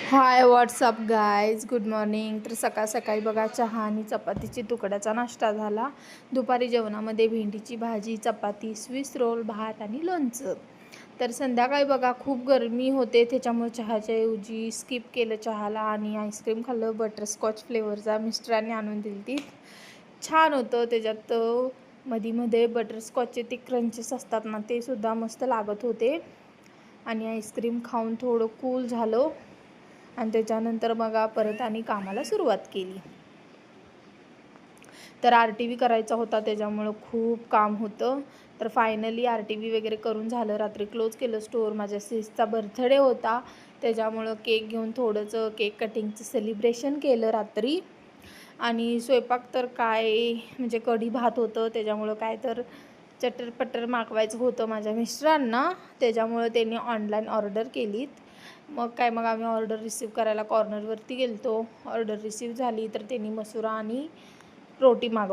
हाय WhatsApp guys, good morning. तर सकाळ सकाळी बघा चहा आणि चपातीची तुकड्याचा नाश्ता झाला. दुपारी जेवणामध्ये भेंडीची भाजी, चपाती, स्विस रोल, भात आणि लोणचं. तर संध्याकाळी बघा खूप गरमी होते, त्याच्यामुळे चहाच्या ऐवजी स्किप केलं चहाला आणि आईस्क्रीम खाल्लं बटरस्कॉच फ्लेवरचा. मिस्टरांनी आणून दिली ती, छान होतं. त्याच्यात मध्ये बटरस्कॉचचे ते क्रंचेस असतात ना, ते सुद्धा मस्त लागत होते. आणि आईस्क्रीम खाऊन थोडं कूल झालं आणि त्याच्यानंतर मग परत आणि कामाला सुरुवात केली. तर RTV करायचा होता, त्याच्यामुळं खूप काम होतं. तर फायनली RTV वगैरे करून झालं. रात्री क्लोज केलं स्टोअर. माझ्या सिसचा बर्थडे होता, त्याच्यामुळं केक घेऊन थोडंसं केक कटिंगचं सेलिब्रेशन केलं रात्री. आणि स्वयंपाक तर काय म्हणजे कढी भात होतं, त्याच्यामुळं काय तर चटरपटर मागवायचं होतं माझ्या मिस्टरांना, त्याच्यामुळं त्यांनी ऑनलाईन ऑर्डर केलीत. मग आम्ही ऑर्डर रिसीव करायला कॉर्नरवरती गेलो. ऑर्डर रिसीव झाली तर त्यांनी मसुरा आणि रोटी मागव